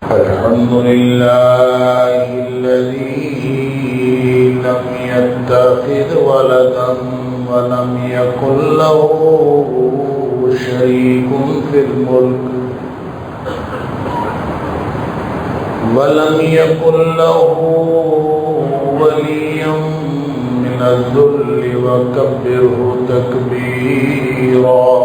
الحمد لله الذي لم يتخذ ولدا ولم يكن له شريك في الملك ولم يكن له ولي من الذل وكبره تكبيرا.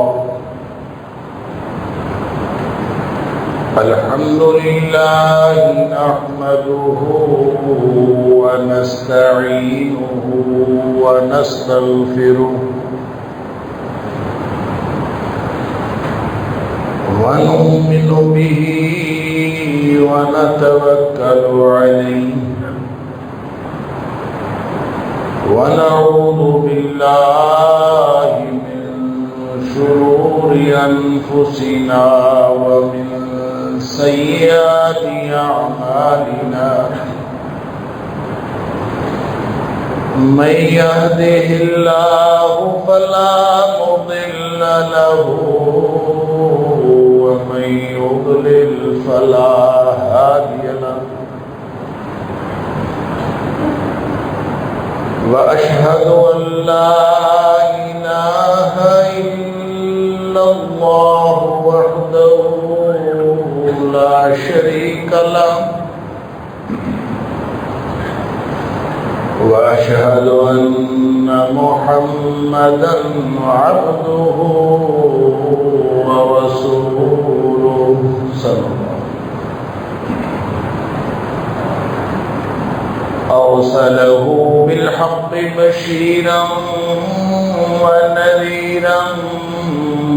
الحمد لله نحمده ونستعينه ونستغفره ونؤمن به ونتوكل عليه ونعوذ بالله من شرور أنفسنا ومن سيئات أعمالنا. من يهده الله فلا مضل له ومن يضلل فلا هادي له. وأشهد أن لا إله إلا الله وحده لا شريك له. وأشهد أن محمدا عبده ورسوله صلى الله عليه وسلم. أرسله بالحق بشيرا ونذيرا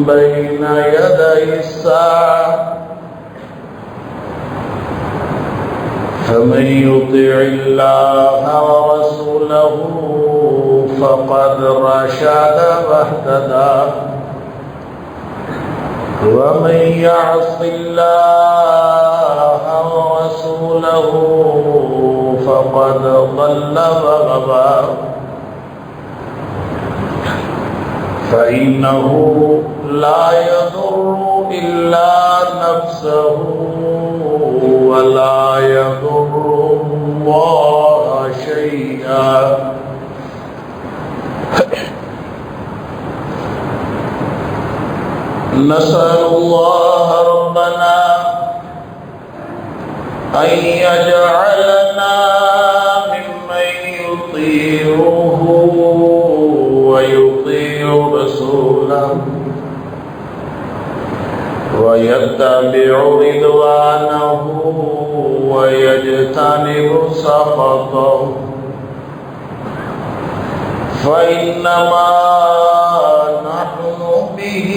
بين يدي الساعة. فمن يطع الله ورسوله فقد رشد واهتدى ومن يعص الله ورسوله فقد ضل وغوى. فإنه لا يضر إلا نفسه ولا يضر الله شيئا. نسأل الله ربنا أن يجعلنا ممن يطيعه ويطيع رسوله ويتبع رضوانه ويجتنب سخطه. فإنما نحن به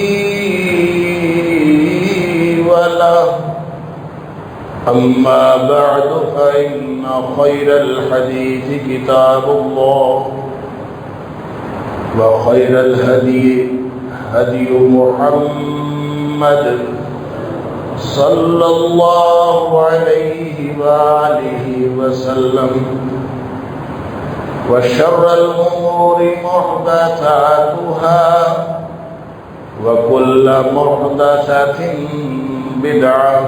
وله. أما بعد فإن خير الحديث كتاب الله وخير الهدي هدي محمد صلى الله عليه وآله وسلم. وشر الأمور محدثاتها وكل محدثة بدعة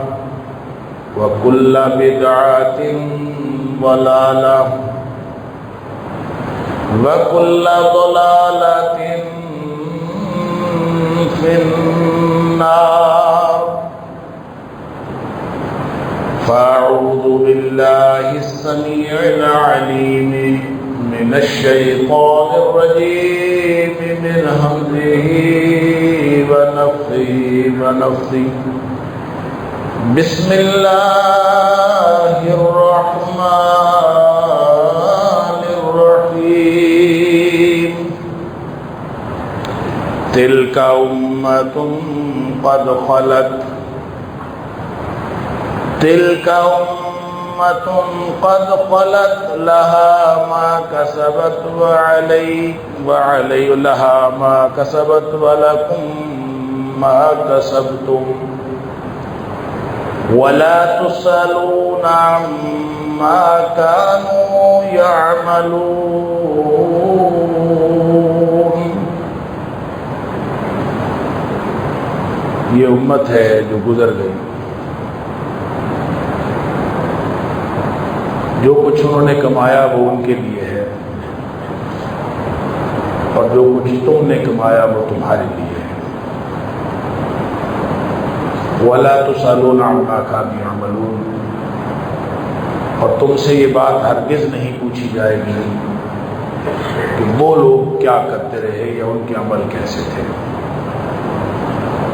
وكل بدعة ضلالة وكل ضلالة في النار. فأعوذ بالله السميع العليم من الشيطان الرجيم من همزه ونفخه ونفثه. بسم الله الرحمن الرحيم. تلك أمة قد خلت تلك أمة قد خلت لها ما كسبت لها ما كسبت ولكم ما كسبتم ولا تسألون عما كانوا يعملون. یہ امت ہے جو گزر گئی. جو کچھ انہوں نے کمایا وہ ان کے لیے ہے، اور جو کچھ تم نے کمایا وہ تمہارے لیے ہے۔ وَلَا تُسْأَلُونَ عَمَّا كَانُوا يَعْمَلُونَ، اور تم سے یہ بات ہرگز نہیں پوچھی جائے گی کہ وہ لوگ کیا کرتے رہے یا ان کے عمل کیسے تھے۔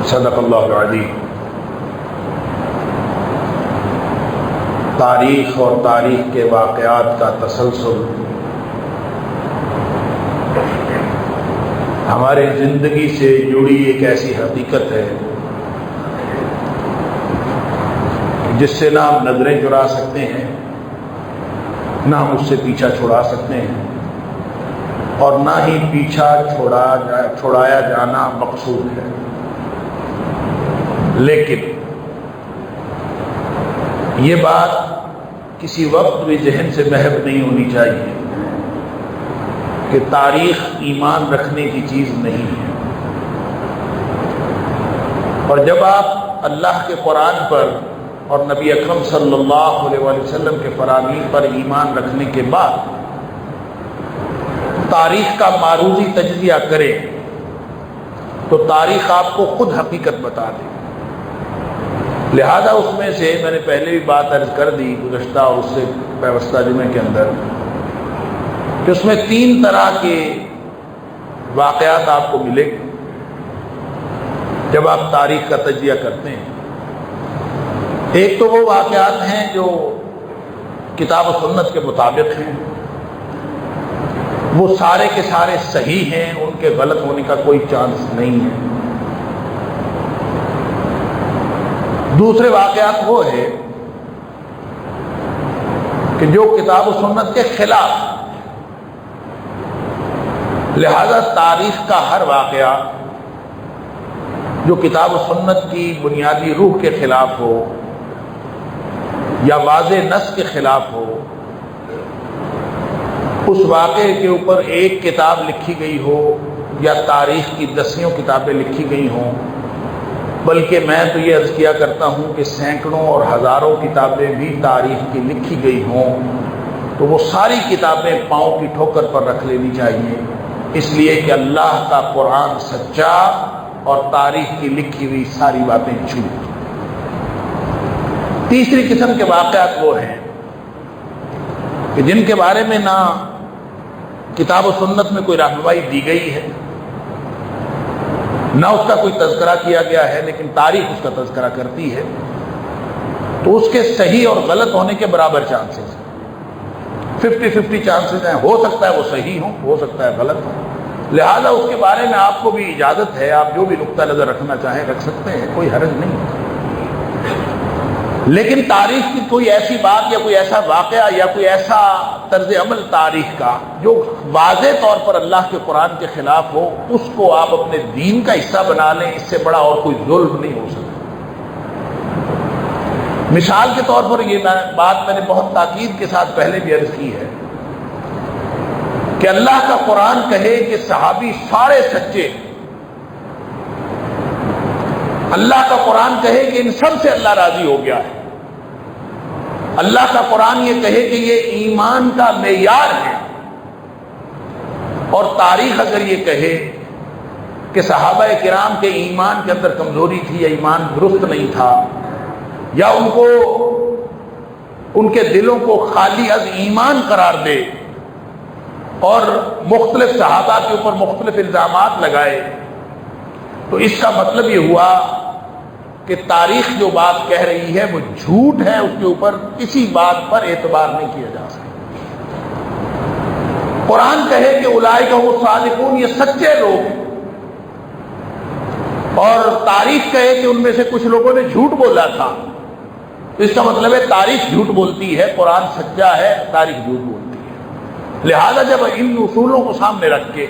صدق اللہ العظیم۔ تاریخ اور تاریخ کے واقعات کا تسلسل ہماری زندگی سے جڑی ایک ایسی حقیقت ہے جس سے نہ ہم نظریں چرا سکتے ہیں، نہ ہم اس سے پیچھا چھڑا سکتے ہیں، اور نہ ہی پیچھا چھڑایا جانا مقصود ہے۔ لیکن یہ بات کسی وقت بھی ذہن سے محو نہیں ہونی چاہیے کہ تاریخ ایمان رکھنے کی چیز نہیں ہے، اور جب آپ اللہ کے قرآن پر اور نبی اکرم صلی اللہ علیہ وآلہ وسلم کے فرامین پر ایمان رکھنے کے بعد تاریخ کا معروضی تجزیہ کریں تو تاریخ آپ کو خود حقیقت بتا دے۔ لہذا اس میں سے میں نے پہلے بھی بات عرض کر دی گزشتہ اور اس سے پیوستہ جمعے کے اندر کہ اس میں 3 طرح کے واقعات آپ کو ملے جب آپ تاریخ کا تجزیہ کرتے ہیں۔ ایک تو وہ واقعات ہیں جو کتاب و سنت کے مطابق ہیں، وہ سارے کے سارے صحیح ہیں، ان کے غلط ہونے کا کوئی چانس نہیں ہے۔ دوسرے واقعات وہ ہے کہ جو کتاب و سنت کے خلاف، لہذا تاریخ کا ہر واقعہ جو کتاب و سنت کی بنیادی روح کے خلاف ہو یا واضح نص کے خلاف ہو، اس واقعے کے اوپر ایک کتاب لکھی گئی ہو یا تاریخ کی 10 کتابیں لکھی گئی ہوں، بلکہ میں تو یہ عرض کیا کرتا ہوں کہ سینکڑوں اور ہزاروں کتابیں بھی تاریخ کی لکھی گئی ہوں، تو وہ ساری کتابیں پاؤں کی ٹھوکر پر رکھ لینی چاہیے، اس لیے کہ اللہ کا قرآن سچا اور تاریخ کی لکھی ہوئی ساری باتیں جھوٹ۔ تیسری قسم کے واقعات وہ ہیں کہ جن کے بارے میں نہ کتاب و سنت میں کوئی رہنمائی دی گئی ہے، نہ اس کا کوئی تذکرہ کیا گیا ہے، لیکن تاریخ اس کا تذکرہ کرتی ہے، تو اس کے صحیح اور غلط ہونے کے برابر چانسز ہیں، 50-50 چانسز ہیں۔ ہو سکتا ہے وہ صحیح ہوں، ہو سکتا ہے غلط ہوں، لہذا اس کے بارے میں آپ کو بھی اجازت ہے، آپ جو بھی نقطہ نظر رکھنا چاہیں رکھ سکتے ہیں، کوئی حرج نہیں۔ لیکن تاریخ کی کوئی ایسی بات یا کوئی ایسا واقعہ یا کوئی ایسا طرز عمل تاریخ کا جو واضح طور پر اللہ کے قرآن کے خلاف ہو، اس کو آپ اپنے دین کا حصہ بنا لیں، اس سے بڑا اور کوئی ظلم نہیں ہو سکتا۔ مثال کے طور پر یہ بات میں نے بہت تاکید کے ساتھ پہلے بھی عرض کی ہے کہ اللہ کا قرآن کہے کہ صحابی سارے سچے، اللہ کا قرآن کہے کہ ان سب سے اللہ راضی ہو گیا ہے، اللہ کا قرآن یہ کہے کہ یہ ایمان کا معیار ہے، اور تاریخ اگر یہ کہے کہ صحابہ کرام کے ایمان کے اندر کمزوری تھی یا ایمان درست نہیں تھا، یا ان کے دلوں کو خالی از ایمان قرار دے اور مختلف صحابہ کے اوپر مختلف الزامات لگائے، تو اس کا مطلب یہ ہوا کہ تاریخ جو بات کہہ رہی ہے وہ جھوٹ ہے، اس کے اوپر کسی بات پر اعتبار نہیں کیا جا سکتا۔ قرآن کہے کہ اولئک هم الصادقون، یہ سچے لوگ ہیں، اور تاریخ کہے کہ ان میں سے کچھ لوگوں نے جھوٹ بولا تھا، تو اس کا مطلب ہے تاریخ جھوٹ بولتی ہے، قرآن سچا ہے، تاریخ جھوٹ بولتی ہے۔ لہذا جب ان اصولوں کو سامنے رکھ کے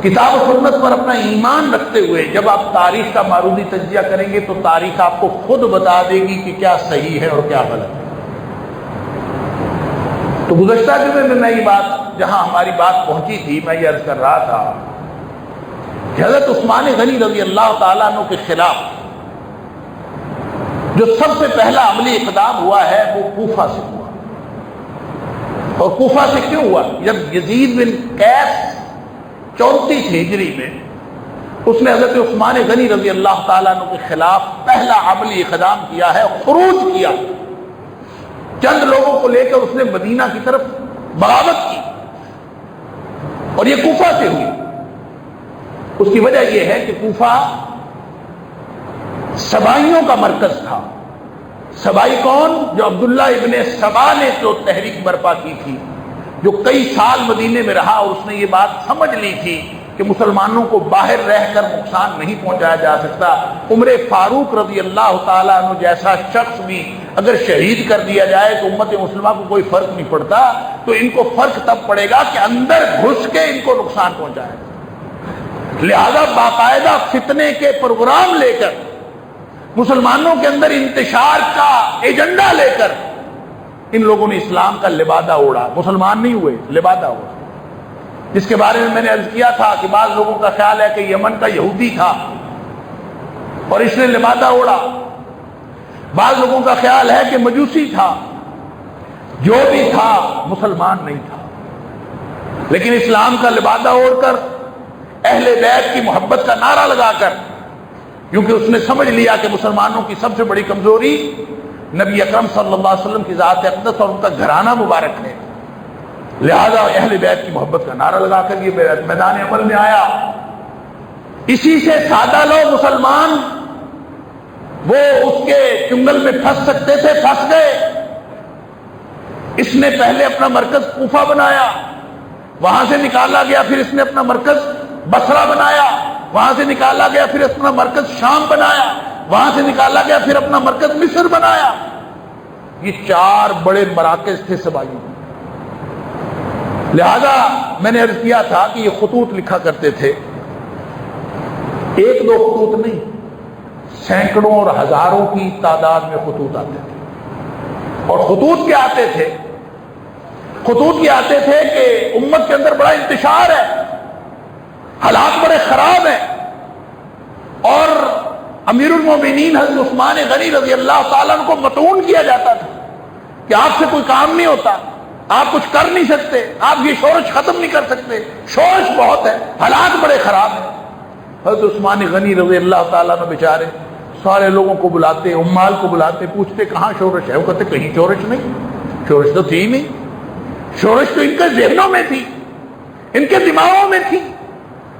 کتاب و سنت پر اپنا ایمان رکھتے ہوئے جب آپ تاریخ کا معروضی تجزیہ کریں گے تو تاریخ آپ کو خود بتا دے گی کہ کیا صحیح ہے اور کیا غلط ہے۔ تو گزشتہ جمعے میں میں یہ بات، جہاں ہماری بات پہنچی تھی، میں یہ عرض کر رہا تھا کہ حضرت عثمان غنی رضی اللہ تعالیٰ عنہ کے خلاف جو سب سے پہلا عملی اقدام ہوا ہے وہ کوفہ سے ہوا۔ اور کوفہ سے کیوں ہوا؟ جب یزید بن قیس 34 ہجری میں اس نے حضرت عثمان غنی رضی اللہ تعالیٰ عنہ کے خلاف پہلا عملی اقدام کیا ہے، خروج کیا، چند لوگوں کو لے کر اس نے مدینہ کی طرف بغاوت کی، اور یہ کوفہ سے ہوئی۔ اس کی وجہ یہ ہے کہ کوفہ سبائیوں کا مرکز تھا۔ سبائی کون؟ جو عبداللہ ابن سبا نے جو تحریک برپا کی تھی، جو کئی سال مدینے میں رہا، اور اس نے یہ بات سمجھ لی تھی کہ مسلمانوں کو باہر رہ کر نقصان نہیں پہنچایا جا سکتا۔ عمر فاروق رضی اللہ تعالیٰ عنہ جیسا شخص بھی اگر شہید کر دیا جائے تو امت مسلمہ کو کوئی فرق نہیں پڑتا، تو ان کو فرق تب پڑے گا کہ اندر گھس کے ان کو نقصان پہنچائے۔ لہذا باقاعدہ فتنے کے پروگرام لے کر، مسلمانوں کے اندر انتشار کا ایجنڈا لے کر ان لوگوں نے اسلام کا لبادہ اوڑھا۔ مسلمان نہیں ہوئے، لبادہ اوڑھا، جس کے بارے میں نے عرض کیا تھا کہ بعض لوگوں کا خیال ہے کہ یمن کا یہودی تھا اور اس نے لبادہ اوڑھا، بعض لوگوں کا خیال ہے کہ مجوسی تھا، جو بھی تھا مسلمان نہیں تھا، لیکن اسلام کا لبادہ اوڑھ کر اہل بیت کی محبت کا نعرہ لگا کر، کیونکہ اس نے سمجھ لیا کہ مسلمانوں کی سب سے بڑی کمزوری نبی اکرم صلی اللہ علیہ وسلم کی ذات اقدس اور ان کا گھرانہ مبارک ہے، لہذا اہل بیت کی محبت کا نعرہ لگا کر یہ میدان عمل میں آیا۔ اسی سے سادہ لوگ مسلمان وہ اس کے چنگل میں پھنس سکتے تھے، پھنس گئے۔ اس نے پہلے اپنا مرکز کوفہ بنایا، وہاں سے نکالا گیا، پھر اس نے اپنا مرکز بصرہ بنایا، وہاں سے نکالا گیا، پھر اپنا مرکز شام بنایا، وہاں سے نکالا گیا، پھر اپنا مرکز مصر بنایا۔ یہ 4 بڑے مراکز تھے سبائیوں۔ لہذا میں نے عرض کیا تھا کہ یہ خطوط لکھا کرتے تھے، 1-2 خطوط نہیں، سینکڑوں اور ہزاروں کی تعداد میں خطوط آتے تھے۔ اور خطوط کیا آتے تھے؟ خطوط یہ آتے تھے کہ امت کے اندر بڑا انتشار ہے، حالات بڑے خراب ہیں، اور امیر المومنین حضرت عثمان غنی رضی اللہ تعالیٰ عنہ کو مطعون کیا جاتا تھا کہ آپ سے کوئی کام نہیں ہوتا، آپ کچھ کر نہیں سکتے، آپ یہ شورش ختم نہیں کر سکتے، شورش بہت ہے، حالات بڑے خراب ہیں۔ حضرت عثمان غنی رضی اللہ تعالیٰ عنہ بیچارے سارے لوگوں کو بلاتے، عمال کو بلاتے، پوچھتے کہاں شورش ہے؟ وہ کہتے کہیں شورش نہیں، شورش تو تھی نہیں، شورش تو ان کے ذہنوں میں تھی، ان کے دماغوں میں تھی،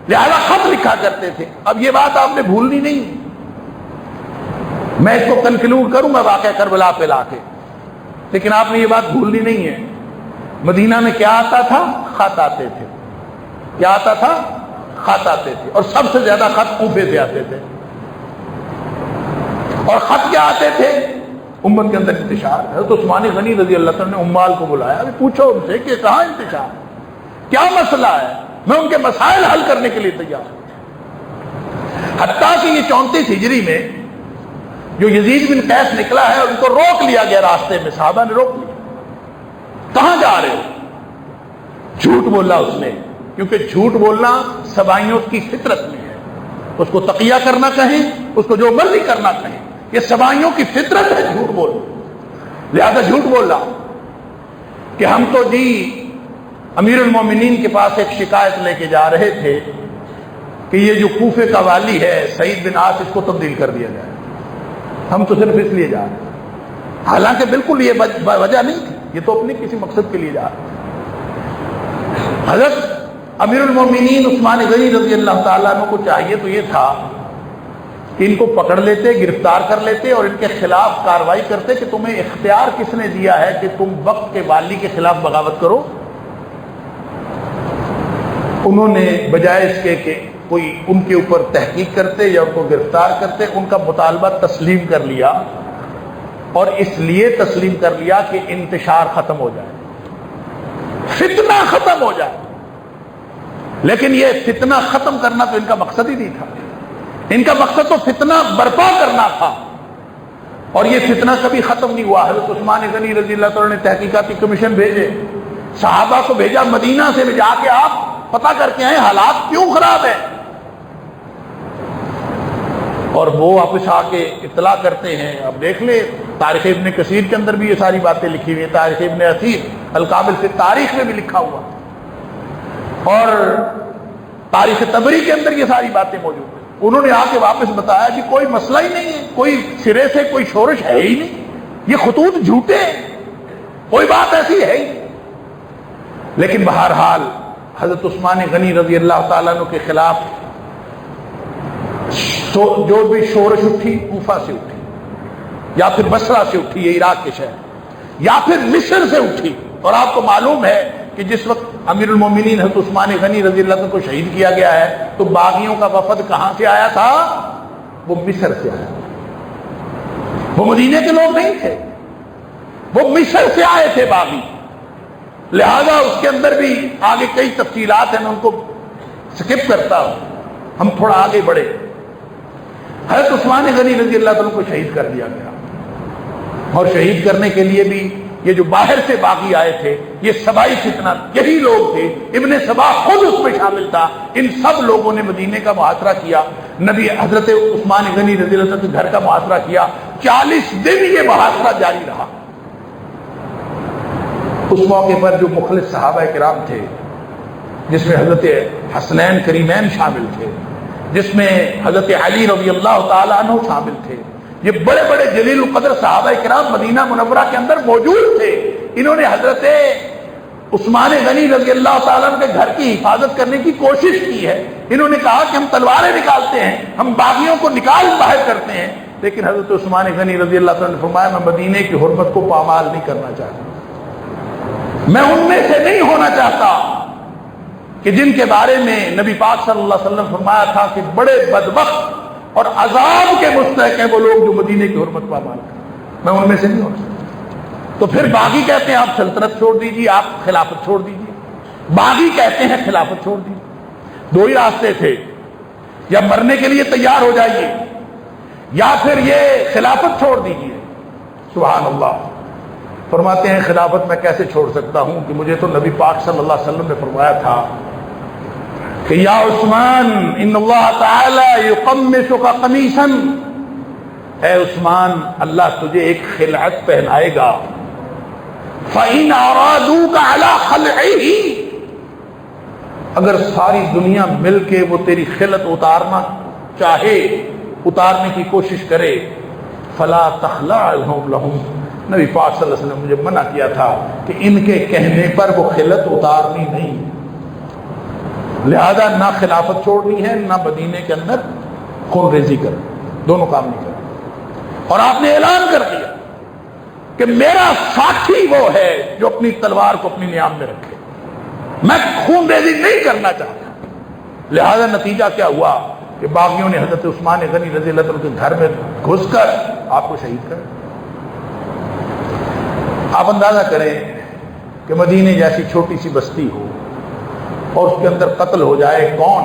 لہذا خط لکھا کرتے تھے۔ اب یہ بات آپ نے بھولنی نہیں، میں اس کو کنکلوڈ کروں گا واقعہ کربلا پہ لا کے، لیکن آپ نے یہ بات بھولنی نہیں ہے۔ مدینہ میں کیا آتا تھا؟ خط آتے تھے۔ کیا آتا تھا؟ خط آتے تھے، اور سب سے زیادہ خط کوفے سے آتے تھے۔ اور خط کیا آتے تھے؟ امت کے اندر انتشار۔ حضرت عثمان غنی رضی اللہ عنہ نے عمال کو بلایا، پوچھو ان سے کہ کہاں انتشار، کیا مسئلہ ہے، میں ان کے مسائل حل کرنے کے لیے تیار ہوں۔ حتیٰ کہ یہ 34 ہجری میں جو یزید بن قیس نکلا ہے، ان کو روک لیا گیا راستے میں، صحابہ نے روک لیا، کہاں جا رہے ہو؟ جھوٹ بولا اس نے، کیونکہ جھوٹ بولنا سبائیوں کی فطرت میں ہے، اس کو تقیہ کرنا کہیں، اس کو جو مرضی کرنا کہیں، یہ سبائیوں کی فطرت ہے جھوٹ بولنا۔ لہذا جھوٹ بولا کہ ہم تو جی امیر المومنین کے پاس ایک شکایت لے کے جا رہے تھے کہ یہ جو کوفے کا والی ہے سعید بن عاص، اس کو تبدیل کر دیا جائے، ہم تو صرف اس لیے جا رہے ہیں، حالانکہ بالکل یہ وجہ نہیں تھی، یہ تو اپنے کسی مقصد کے لیے جا رہے ہیں۔ حضرت امیر المومنین عثمان غنی رضی اللہ تعالیٰ عنہ کو چاہیے تو یہ تھا کہ ان کو پکڑ لیتے، گرفتار کر لیتے اور ان کے خلاف کارروائی کرتے کہ تمہیں اختیار کس نے دیا ہے کہ تم وقت کے والی کے خلاف بغاوت کرو۔ انہوں نے بجائے اس کے کہ کوئی ان کے اوپر تحقیق کرتے یا ان کو گرفتار کرتے، ان کا مطالبہ تسلیم کر لیا، اور اس لیے تسلیم کر لیا کہ انتشار ختم ہو جائے، فتنہ ختم ہو جائے۔ لیکن یہ فتنہ ختم کرنا تو ان کا مقصد ہی نہیں تھا، ان کا مقصد تو فتنہ برپا کرنا تھا، اور یہ فتنہ کبھی ختم نہیں ہوا۔ حضرت عثمان غنی رضی اللہ تعالیٰ نے تحقیقاتی کمیشن بھیجے، صحابہ کو بھیجا مدینہ سے، جا کے آپ پتہ کر کے آئے حالات کیوں خراب ہیں، اور وہ واپس آ کے اطلاع کرتے ہیں۔ اب دیکھ لیں تاریخ ابن کثیر کے اندر بھی یہ ساری باتیں لکھی ہوئی ہیں، تاریخ ابن اثیر الکامل فی تاریخ میں بھی لکھا ہوا اور تاریخ طبری کے اندر یہ ساری باتیں موجود ہیں. انہوں نے آ کے واپس بتایا کہ کوئی مسئلہ ہی نہیں ہے, کوئی سرے سے کوئی شورش ہے ہی نہیں, یہ خطوط جھوٹے ہیں, کوئی بات ایسی ہے ہی نہیں. لیکن بہرحال حضرت عثمان غنی رضی اللہ تعالیٰ عنہ کے خلاف جو بھی شورش اٹھی کوفہ سے اٹھی, یا پھر بصرہ سے اٹھی, یہ عراق کے شہر, یا پھر مصر سے اٹھی. اور آپ کو معلوم ہے کہ جس وقت امیر المومنین حضرت عثمان غنی رضی اللہ عنہ کو شہید کیا گیا ہے تو باغیوں کا وفد کہاں سے آیا تھا؟ وہ مصر سے آیا. وہ مدینے کے لوگ نہیں تھے, وہ مصر سے آئے تھے باغی. لہذا اس کے اندر بھی آگے کئی تفصیلات ہیں, میں ان کو سکپ کرتا ہوں, ہم تھوڑا آگے بڑھے. حضرت عثمان غنی رضی اللہ عنہ کو شہید کر دیا گیا, اور شہید کرنے کے لیے بھی یہ جو باہر سے باغی آئے تھے, یہ سبائی فتنہ یہی لوگ تھے. ابن سبا خود اس میں شامل تھا. ان سب لوگوں نے مدینے کا محاصرہ کیا, نبی حضرت عثمان غنی رضی اللہ عنہ کے گھر کا محاصرہ کیا. 40 دن یہ محاصرہ جاری رہا. اس موقع پر جو مخلص صحابہ کرام تھے, جس میں حضرت حسنین کریمین شامل تھے, جس میں حضرت علی رضی اللہ تعالیٰ عنہ شامل تھے, یہ بڑے بڑے جلیل القدر صحابہ کرام مدینہ منورہ کے اندر موجود تھے. انہوں نے حضرت عثمان غنی رضی اللہ تعالیٰ عنہ کے گھر کی حفاظت کرنے کی کوشش کی ہے. انہوں نے کہا کہ ہم تلواریں نکالتے ہیں, ہم باغیوں کو نکال باہر کرتے ہیں. لیکن حضرت عثمان غنی رضی اللہ تعالیٰ نے فرمایا میں مدینے کی حرمت کو پامال نہیں کرنا چاہتا, میں ان میں سے نہیں ہونا چاہتا کہ جن کے بارے میں نبی پاک صلی اللہ علیہ وسلم فرمایا تھا کہ بڑے بدبخت اور عذاب کے مستحق ہیں وہ لوگ جو مدینے کی حرمت پامال کریں. میں ان میں سے نہیں ہونا چاہتا. تو پھر باغی کہتے ہیں آپ سلطنت چھوڑ دیجیے, آپ خلافت چھوڑ دیجیے. باغی کہتے ہیں خلافت چھوڑ دیجیے. دو ہی راستے تھے, یا مرنے کے لیے تیار ہو جائیے یا پھر یہ خلافت چھوڑ دیجیے. سبحان اللہ. فرماتے ہیں خلافت میں کیسے چھوڑ سکتا ہوں کہ مجھے تو نبی پاک صلی اللہ علیہ وسلم نے فرمایا تھا کہ یا عثمان ان اللہ تعالی یقمصک قمیصا, اے عثمان اللہ تجھے ایک خلعت پہنائے گا. فإن أرادوك على خلعه, اگر ساری دنیا مل کے وہ تیری خلعت اتارنا چاہے, اتارنے کی کوشش کرے, فلا تخلعهم لهم, نبی پاک صلی اللہ علیہ وسلم نے مجھے منع کیا تھا کہ ان کے کہنے پر وہ خلعت اتارنی نہیں. لہذا نہ خلافت چھوڑنی ہے نہ مدینے کے اندر خون ریزی کر, دونوں کام نہیں کرنا. اور آپ نے اعلان کر دیا کہ میرا ساتھی وہ ہے جو اپنی تلوار کو اپنی نیام میں رکھے, میں خون ریزی نہیں کرنا چاہتا. لہذا نتیجہ کیا ہوا کہ باغیوں نے حضرت عثمان غنی رضی اللہ عنہ کے گھر میں گھس کر آپ کو شہید کر. آپ اندازہ کریں کہ مدینے جیسی چھوٹی سی بستی ہو اور اس کے اندر قتل ہو جائے کون؟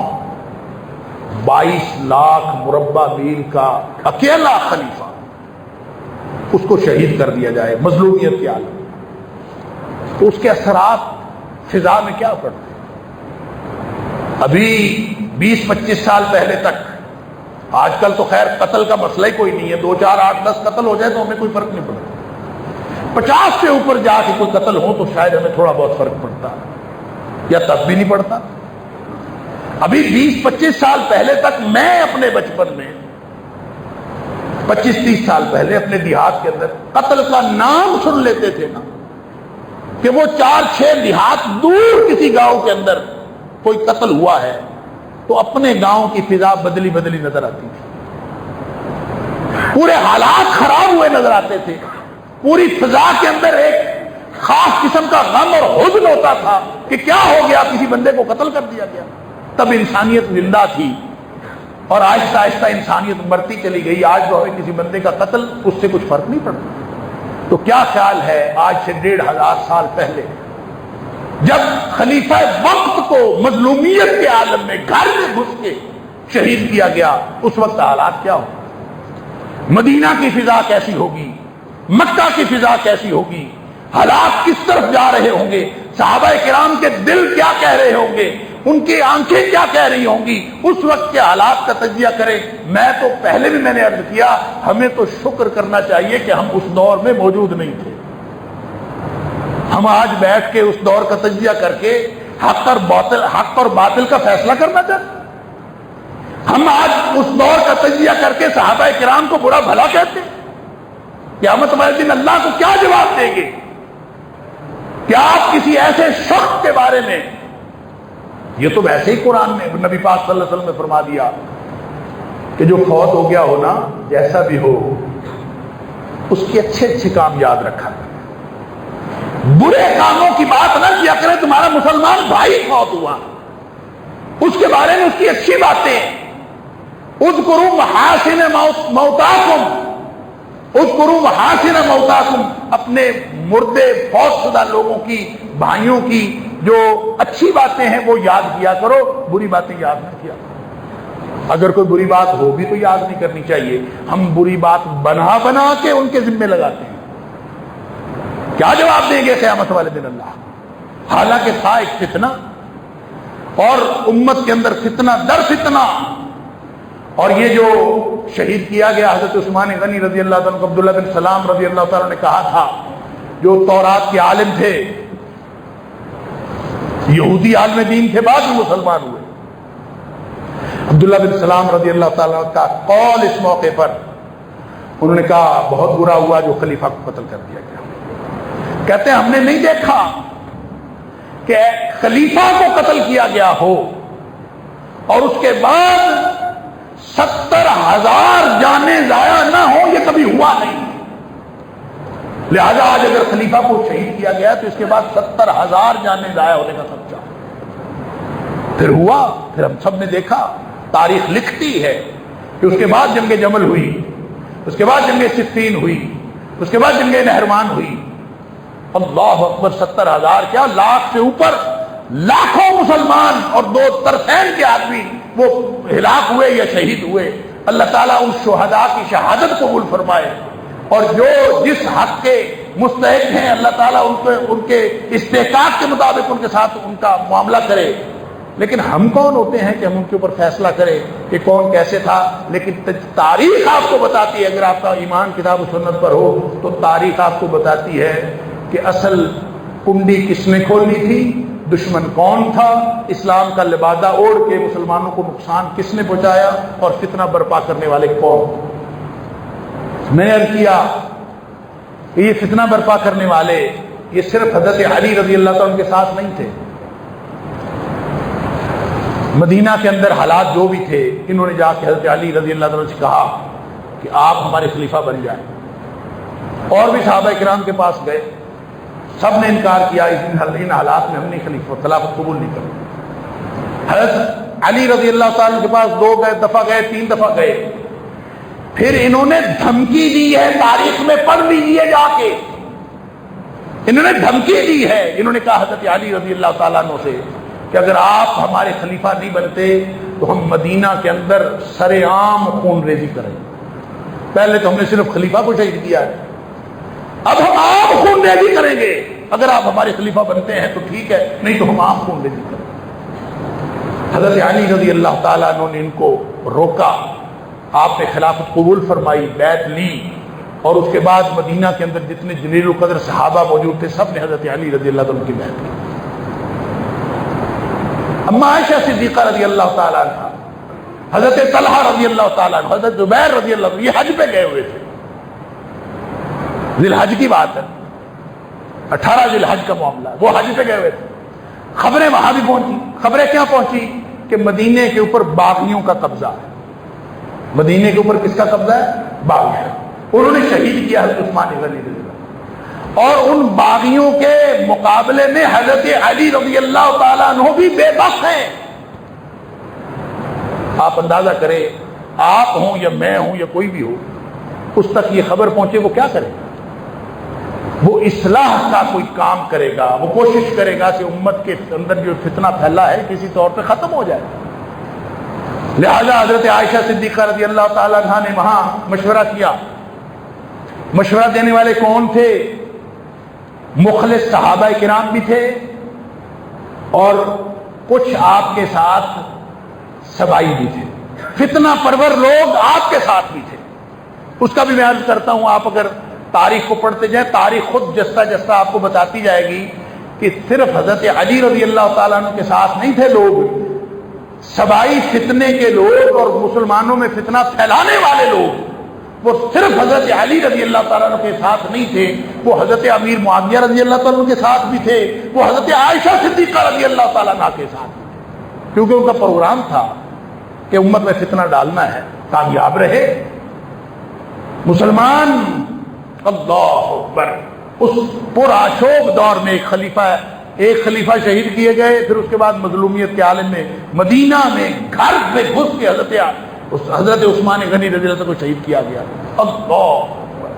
22 لاکھ مربع میل کا اکیلا خلیفہ, اس کو شہید کر دیا جائے مظلومیت کے عالم. تو اس کے اثرات فضا میں کیا پڑتے ہیں؟ ابھی 20-25 سال پہلے تک, آج کل تو خیر قتل کا مسئلہ ہی کوئی نہیں ہے, 2, 4, 8, 10 قتل ہو جائے تو ہمیں کوئی فرق نہیں پڑتا. 50 سے اوپر جا کے کوئی قتل ہو تو شاید ہمیں تھوڑا بہت فرق پڑتا, یا تب بھی نہیں پڑتا. ابھی 20-25 سال پہلے تک میں اپنے بچپن میں 25-30 سال پہلے اپنے دیہات کے اندر قتل کا نام سن لیتے تھے نا کہ وہ 4-6 دیہات دور کسی گاؤں کے اندر کوئی قتل ہوا ہے تو اپنے گاؤں کی فضا بدلی بدلی نظر آتی تھی, پورے حالات خراب ہوئے نظر آتے تھے, پوری فضا کے اندر ایک خاص قسم کا غم اور حزن ہوتا تھا کہ کیا ہو گیا, کسی بندے کو قتل کر دیا گیا. تب انسانیت زندہ تھی اور آہستہ آہستہ انسانیت مرتی چلی گئی. آج جو ہمیں کسی بندے کا قتل اس سے کچھ فرق نہیں پڑتا. تو کیا خیال ہے آج سے 1500 سال پہلے جب خلیفہ وقت کو مظلومیت کے عالم میں گھر میں گھس کے شہید کیا گیا, اس وقت حالات کیا ہو, مدینہ کی فضا کیسی ہوگی, مکہ کی فضا کیسی ہوگی, حالات کس طرف جا رہے ہوں گے, صحابہ کرام کے دل کیا کہہ رہے ہوں گے, ان کی آنکھیں کیا کہہ رہی ہوں گی, اس وقت کے حالات کا تجزیہ کریں. میں تو پہلے بھی میں نے عرض کیا, ہمیں تو شکر کرنا چاہیے کہ ہم اس دور میں موجود نہیں تھے. ہم آج بیٹھ کے اس دور کا تجزیہ کر کے حق اور باطل کا فیصلہ کرنا چاہتے ہیں؟ ہم آج اس دور کا تجزیہ کر کے صحابہ کرام کو برا بھلا کہتے ہیں؟ قیامت والے دن اللہ کو کیا جواب دیں گے؟ کیا آپ کسی ایسے شخص کے بارے میں، یہ تو ویسے ہی قرآن میں نبی پاک صلی اللہ علیہ وسلم نے فرما دیا کہ جو فوت ہو گیا ہو نا، جیسا بھی ہو، اس کے اچھے اچھے کام یاد رکھا کریں، برے کاموں کی بات نہ کیا کریں۔ تمہارا مسلمان بھائی فوت ہوا، اس کے بارے میں اس کی اچھی باتیں، اذکروا محاسن موتاکم، اذکروا محاسن موتاکم، اپنے مردے فوت شدہ لوگوں کی، بھائیوں کی جو اچھی باتیں ہیں وہ یاد کیا کرو، بری باتیں یاد نہ کیا کرو۔ اگر کوئی بری بات ہو بھی تو یاد نہیں کرنی چاہیے، ہم بری بات بنا بنا کے ان کے ذمے لگاتے ہیں۔ کیا جواب دیں گے قیامت والے دن اللہ؟ حالانکہ تھا ایک فتنہ، اور امت کے اندر فتنہ در فتنہ، اور یہ جو شہید کیا گیا حضرت عثمان غنی رضی اللہ تعالیٰ کو عبداللہ بن سلام رضی اللہ تعالیٰ نے کہا تھا، جو تورات کے عالم تھے، یہودی عالم دین تھے، بعد میں مسلمان ہوئے، عبداللہ بن سلام رضی اللہ تعالیٰ کا قول اس موقع پر، انہوں نے کہا بہت برا ہوا جو خلیفہ کو قتل کر دیا گیا۔ کہتے ہیں ہم نے نہیں دیکھا کہ خلیفہ کو قتل کیا گیا ہو اور اس کے بعد 70,000 جانیں ضائع نہ ہوں، یہ کبھی ہوا نہیں۔ لہذا آج اگر خلیفہ کو شہید کیا گیا تو اس کے بعد 70,000 جانیں ضائع ہونے کا خدشہ پھر ہوا۔ پھر ہم سب نے دیکھا، تاریخ لکھتی ہے کہ اس کے بعد جنگ جمل ہوئی، اس کے بعد جنگ صفین ہوئی، اس کے بعد جنگ نہروان ہوئی۔ اللہ اکبر، 70,000 کیا، لاکھ سے اوپر لاکھوں مسلمان اور 2 طرفین کے آدمی وہ ہلاک ہوئے یا شہید ہوئے۔ اللہ تعالیٰ ان شہداء کی شہادت قبول فرمائے، اور جو جس حق کے مستحق ہیں اللہ تعالیٰ ان کے استحقاق کے مطابق ان کے ساتھ ان کا معاملہ کرے۔ لیکن ہم کون ہوتے ہیں کہ ہم ان کے اوپر فیصلہ کریں کہ کون کیسے تھا؟ لیکن تاریخ آپ کو بتاتی ہے، اگر آپ کا ایمان کتاب و سنت پر ہو تو تاریخ آپ کو بتاتی ہے کہ اصل کنڈی کس نے کھولنی تھی، دشمن کون تھا، اسلام کا لبادہ اوڑھ کے مسلمانوں کو نقصان کس نے پہنچایا، اور فتنہ برپا کرنے والے کون۔ میں نے عرض کیا کہ یہ فتنہ برپا کرنے والے یہ صرف حضرت علی رضی اللہ تعالیٰ کے ساتھ نہیں تھے، مدینہ کے اندر حالات جو بھی تھے، انہوں نے جا کے حضرت علی رضی اللہ تعالیٰ سے کہا کہ آپ ہمارے خلیفہ بن جائیں، اور بھی صحابہ کرام کے پاس گئے، سب نے انکار کیا، ان حالات میں ہم نے خلافت قبول نہیں کرتے۔ حضرت علی رضی اللہ تعالیٰ کے پاس 2 دفعہ گئے، 3 دفعہ گئے، پھر انہوں نے دھمکی دی ہے، تاریخ میں پڑھ لیجیے جا کے، انہوں نے دھمکی دی ہے، انہوں نے کہا حضرت علی رضی اللہ تعالیٰ عنہ سے کہ اگر آپ ہمارے خلیفہ نہیں بنتے تو ہم مدینہ کے اندر سر عام خون ریزی کریں۔ پہلے تو ہم نے صرف خلیفہ کو شہید کیا ہے، اب ہم عام خون ریزی کریں گے، اگر آپ ہمارے خلیفہ بنتے ہیں تو ٹھیک ہے، نہیں تو ہم عام خون ریزی کریں گے۔ حضرت علی رضی اللہ تعالیٰ عنہ نے ان کو روکا، آپ نے خلافت قبول فرمائی، بیعت لی، اور اس کے بعد مدینہ کے اندر جتنے جلیل القدر صحابہ موجود تھے سب نے حضرت علی رضی اللہ عنہ کی بیعت کی۔ اما عائشہ صدیقہ رضی اللہ تعالیٰ عنہ، حضرت طلحہ رضی اللہ تعالیٰ عنہ، حضرت زبیر رضی اللہ عنہ، یہ حج پہ گئے ہوئے تھے، ذی الحج کی بات ہے، 18 ذی الحج کا معاملہ ہے، وہ حج پہ گئے ہوئے تھے۔ خبریں وہاں بھی پہنچی، خبریں کیا پہنچی کہ مدینے کے اوپر باغیوں کا قبضہ ہے۔ مدینے کے اوپر کس کا قبضہ ہے؟ باغیوں۔ انہوں نے شہید کیا حضرت عثمان غنی رضی اللہ، اور ان باغیوں کے مقابلے میں حضرت علی رضی اللہ تعالیٰ عنہ بھی بے بس ہیں۔ آپ اندازہ کریں، آپ ہوں یا میں ہوں یا کوئی بھی ہو، اس تک یہ خبر پہنچے وہ کیا کرے؟ وہ اصلاح کا کوئی کام کرے گا، وہ کوشش کرے گا کہ امت کے اندر جو فتنہ پھیلا ہے کسی طور پہ ختم ہو جائے۔ لہذا حضرت عائشہ صدیقہ رضی اللہ تعالیٰ عنہ نے وہاں مشورہ کیا۔ مشورہ دینے والے کون تھے؟ مخلص صحابہ کرام بھی تھے، اور کچھ آپ کے ساتھ سبائی بھی تھے، فتنہ پرور لوگ آپ کے ساتھ بھی تھے۔ اس کا بھی میں عرض کرتا ہوں، آپ اگر تاریخ کو پڑھتے جائیں، تاریخ خود جستا جستا آپ کو بتاتی جائے گی کہ صرف حضرت علی رضی اللہ تعالیٰ عنہ کے ساتھ نہیں تھے لوگ، سبائی فتنے کے لوگ اور مسلمانوں میں فتنہ پھیلانے والے لوگ، وہ صرف حضرت علی رضی اللہ تعالیٰ عنہ کے ساتھ نہیں تھے، وہ حضرت امیر معاویہ رضی اللہ تعالیٰ عنہ کے ساتھ بھی تھے، وہ حضرت عائشہ صدیقہ رضی اللہ تعالیٰ عنہ کے ساتھ بھی تھے، کیونکہ ان کا پروگرام تھا کہ امت میں فتنہ ڈالنا ہے، کامیاب رہے مسلمان۔ اللہ اکبر۔ اس پرآشوب دور میں ایک خلیفہ شہید کیے گئے، پھر اس کے بعد مظلومیت کے عالم میں مدینہ میں گھر میں گھس کے حضرت عثمان غنی رضی اللہ عنہ کو شہید کیا گیا۔ اللہ اکبر۔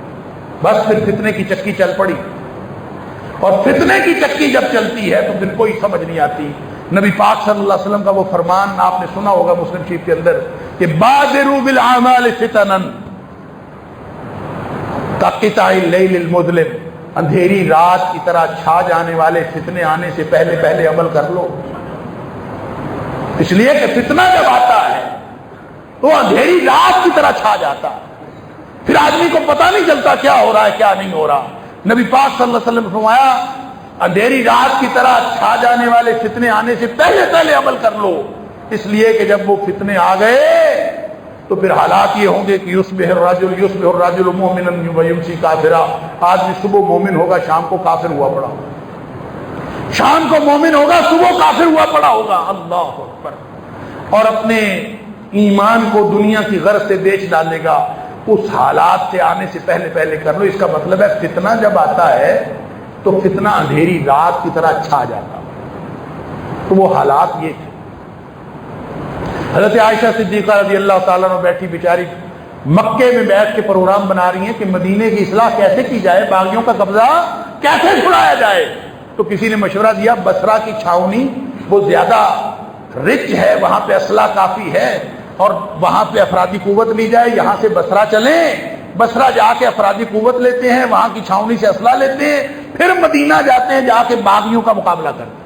بس پھر فتنے کی چکی چل پڑی، اور فتنے کی چکی جب چلتی ہے تو پھر کوئی سمجھ نہیں آتی۔ نبی پاک صلی اللہ علیہ وسلم کا وہ فرمان آپ نے سنا ہوگا مسلم شریف کے اندر کہ بادروا بالاعمال فتنا کقطع اللیل المظلم، اندھیری رات کی طرح چھا جانے والے فتنے آنے سے پہلے پہلے عمل کر لو، اس لیے کہ فتنہ جب آتا ہے تو اندھیری رات کی طرح چھا جاتا ہے، پھر آدمی کو پتہ نہیں چلتا کیا ہو رہا ہے کیا نہیں ہو رہا۔ نبی پاک صلی اللہ علیہ وسلم نے فرمایا اندھیری رات کی طرح چھا جانے والے فتنے آنے سے پہلے پہلے عمل کر لو، اس لیے کہ جب وہ فتنے آ گئے تو پھر حالات یہ ہوں گے کہ یصبح الرجل مؤمنا ویمسی کافرا، آدمی صبح مومن ہوگا شام کو کافر ہوا پڑا ہوگا، شام کو مومن ہوگا صبح کافر ہوا پڑا ہوگا۔ اللہ اکبر۔ اور اپنے ایمان کو دنیا کی غرض سے بیچ ڈالے گا، اس حالات سے آنے سے پہلے پہلے کر لو۔ اس کا مطلب ہے فتنہ جب آتا ہے تو فتنہ اندھیری رات کی طرح چھا جاتا، تو وہ حالات یہ تھے۔ حضرت عائشہ صدیقہ رضی اللہ تعالیٰ عنہ بیٹھی بیچاری مکے میں بیٹھ کے پروگرام بنا رہی ہیں کہ مدینے کی اصلاح کیسے کی جائے، باغیوں کا قبضہ کیسے چھڑایا جائے۔ تو کسی نے مشورہ دیا بصرہ کی چھاؤنی وہ زیادہ رچ ہے، وہاں پہ اسلحہ کافی ہے اور وہاں پہ افرادی قوت لی جائے، یہاں سے بصرہ چلیں، بصرہ جا کے افرادی قوت لیتے ہیں، وہاں کی چھاؤنی سے اسلحہ لیتے ہیں، پھر مدینہ جاتے ہیں، جا کے باغیوں کا مقابلہ کرتے ہیں۔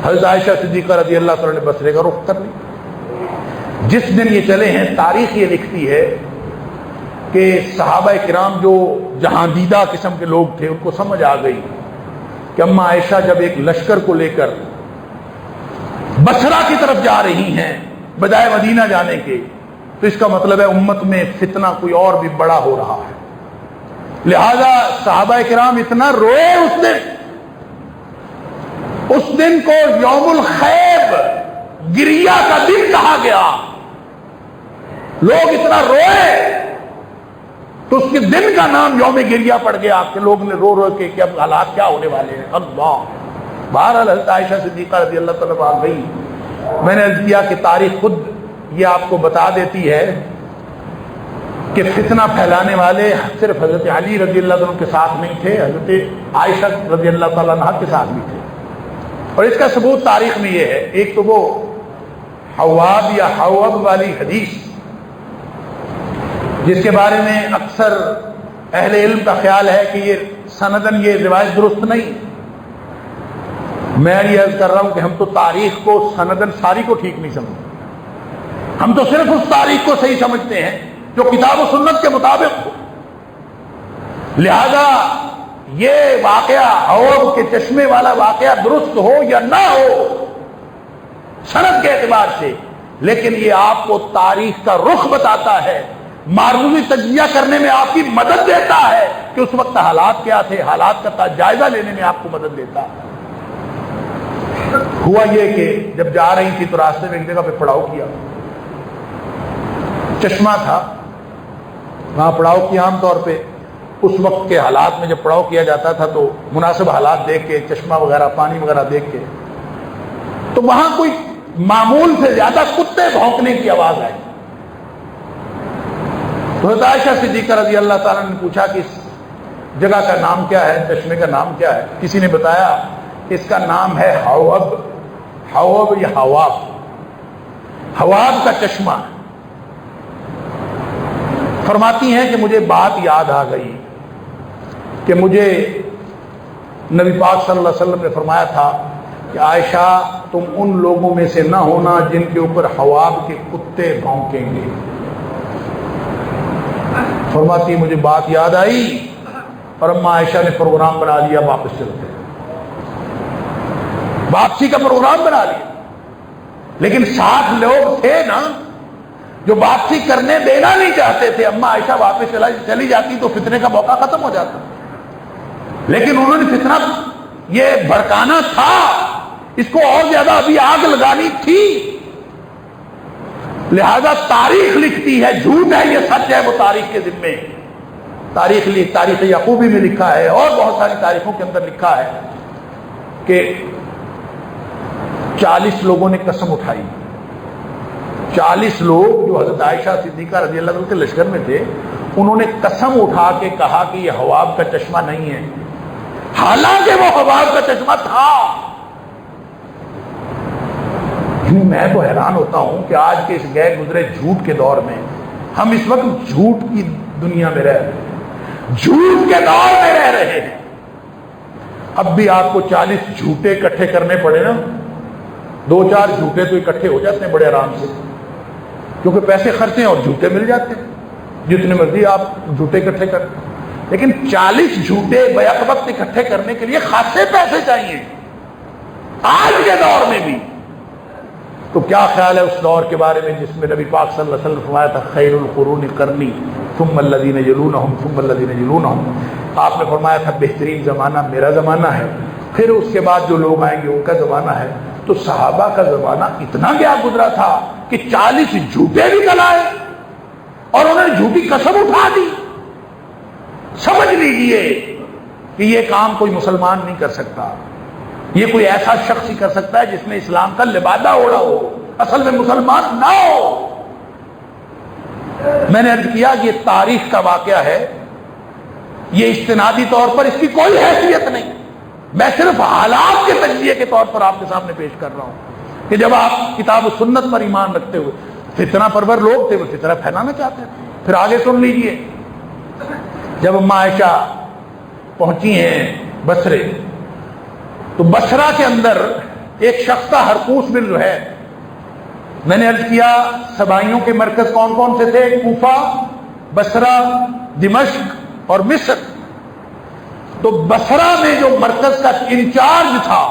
حضرت عائشہ صدیقہ رضی اللہ تعالیٰ نے بصرے کا رخ کر لیا۔ جس دن یہ چلے ہیں تاریخ یہ لکھتی ہے کہ صحابہ کرام جو جہاں دیدہ قسم کے لوگ تھے ان کو سمجھ آ گئی کہ اما عائشہ جب ایک لشکر کو لے کر بصرہ کی طرف جا رہی ہیں بجائے مدینہ جانے کے، تو اس کا مطلب ہے امت میں فتنہ کوئی اور بھی بڑا ہو رہا ہے۔ لہذا صحابہ کرام اتنا روئے اس دن کو یوم الخیب، گریہ کا دن کہا گیا، لوگ اتنا روئے تو اس کے دن کا نام یوم گریہ پڑ گیا کہ لوگ نے رو رو کے کہ اب حالات کیا ہونے والے ہیں۔ اللہ۔ بہرحال حضرت عائشہ صدیقہ رضی اللہ تعالیٰ آ گئی۔ میں نے عرض کیا کہ تاریخ خود یہ آپ کو بتا دیتی ہے کہ فتنہ پھیلانے والے صرف حضرت علی رضی اللہ عنہ کے ساتھ نہیں تھے، حضرت عائشہ رضی اللہ تعالیٰ عنہ کے ساتھ بھی تھے۔ اور اس کا ثبوت تاریخ میں یہ ہے، ایک تو وہ حواب یا حواب والی حدیث جس کے بارے میں اکثر اہل علم کا خیال ہے کہ یہ سندن یہ روایت درست نہیں۔ میں یہ عرض کر رہا ہوں کہ ہم تو تاریخ کو سندن ساری کو ٹھیک نہیں سمجھتے، ہم تو صرف اس تاریخ کو صحیح سمجھتے ہیں جو کتاب و سنت کے مطابق ہو۔ لہذا یہ واقعہ حوض کے چشمے والا واقعہ درست ہو یا نہ ہو سند کے اعتبار سے، لیکن یہ آپ کو تاریخ کا رخ بتاتا ہے، معروضی تجزیہ کرنے میں آپ کی مدد دیتا ہے کہ اس وقت حالات کیا تھے، حالات کا جائزہ لینے میں آپ کو مدد دیتا ہے۔ ہوا یہ کہ جب جا رہی تھی تو راستے میں ایک جگہ پہ پڑاؤ کیا، چشمہ تھا وہاں پڑاؤ کیا۔ عام طور پہ اس وقت کے حالات میں جب پڑاؤ کیا جاتا تھا تو مناسب حالات دیکھ کے، چشمہ وغیرہ پانی وغیرہ دیکھ کے، تو وہاں کوئی معمول سے زیادہ کتے بھونکنے کی آواز آئی۔ تو حضرت عائشہ صدیقہ رضی اللہ تعالیٰ نے پوچھا کہ اس جگہ کا نام کیا ہے، چشمے کا نام کیا ہے؟ کسی نے بتایا اس کا نام ہے حواب، حواب یا حواب، حواب کا چشمہ۔ فرماتی ہیں کہ مجھے بات یاد آ گئی کہ مجھے نبی پاک صلی اللہ علیہ وسلم نے فرمایا تھا کہ عائشہ تم ان لوگوں میں سے نہ ہونا جن کے اوپر حواب کے کتے بھونکیں گے۔ فرماتی مجھے بات یاد آئی اور اماں عائشہ نے پروگرام بنا لیا واپس چلتے، واپسی کا پروگرام بنا لیا، لیکن 60 لوگ تھے نا جو واپسی کرنے دینا نہیں چاہتے تھے۔ اماں عائشہ واپس چلی جاتی تو فتنے کا موقع ختم ہو جاتا، لیکن انہوں نے فتنہ یہ بھڑکانا تھا، اس کو اور زیادہ ابھی آگ لگانی تھی، لہذا تاریخ لکھتی ہے، جھوٹ ہے یہ سچ ہے، وہ تاریخ کے ذمے تاریخ یعقوبی میں لکھا ہے اور بہت ساری تاریخوں کے اندر لکھا ہے کہ 40 لوگوں نے قسم اٹھائی، 40 لوگ جو حضرت عائشہ صدیقہ رضی اللہ عنہ کے لشکر میں تھے، انہوں نے قسم اٹھا کے کہا کہ یہ حباب کا چشمہ نہیں ہے، حالانکہ وہ حباب کا چشمہ تھا۔ میں تو حیران ہوتا ہوں کہ آج کے اس غیر گزرے جھوٹ کے دور میں ہم اس وقت جھوٹ کی دنیا میں رہ رہے ہیں، جھوٹ کے دور میں رہ رہے ہیں۔ اب بھی آپ کو 40 جھوٹے اکٹھے کرنے پڑے نا، 2-4 جھوٹے تو اکٹھے ہو جاتے ہیں بڑے آرام سے، کیونکہ پیسے خرچے ہیں اور جھوٹے مل جاتے ہیں، جتنے مرضی آپ جھوٹے اکٹھے کریں، لیکن 40 جھوٹے بیک وقت اکٹھے کرنے کے لیے خاصے پیسے چاہیے آج کے دور میں بھی۔ تو کیا خیال ہے اس دور کے بارے میں جس میں نبی پاک صلی اللہ علیہ وسلم نے فرمایا تھا خیر القرون قرنی ثم الذین یلونہم ثم الذین یلونہم، آپ نے فرمایا تھا بہترین زمانہ میرا زمانہ ہے، پھر اس کے بعد جو لوگ آئیں گے ان کا زمانہ ہے۔ تو صحابہ کا زمانہ اتنا گیا گزرا تھا کہ 40 جھوٹے بھی کلائے اور انہوں نے جھوٹی قسم اٹھا دی۔ سمجھ لیجئے کہ یہ کام کوئی مسلمان نہیں کر سکتا، یہ کوئی ایسا شخص ہی کر سکتا ہے جس نے اسلام کا لبادہ اوڑھا ہو، اصل میں مسلمان نہ ہو۔ میں نے عرض کیا کہ یہ تاریخ کا واقعہ ہے، یہ اجتنابی طور پر اس کی کوئی حیثیت نہیں، میں صرف حالات کے تجزیے کے طور پر آپ کے سامنے پیش کر رہا ہوں کہ جب آپ کتاب و سنت پر ایمان رکھتے ہوئے، فتنہ پرور لوگ تھے، وہ فتنہ پھیلانا چاہتے تھے۔ پھر آگے سن لیجئے، جب اماں عائشہ پہنچی ہیں بصرے، تو بصرہ کے اندر ایک شخص تھا حرقوس بن زہیر۔ میں نے عرض کیا سبائیوں کے مرکز کون کون سے تھے؟ کوفہ، بصرہ، دمشق اور مصر۔ تو بصرہ میں جو مرکز کا انچارج تھا،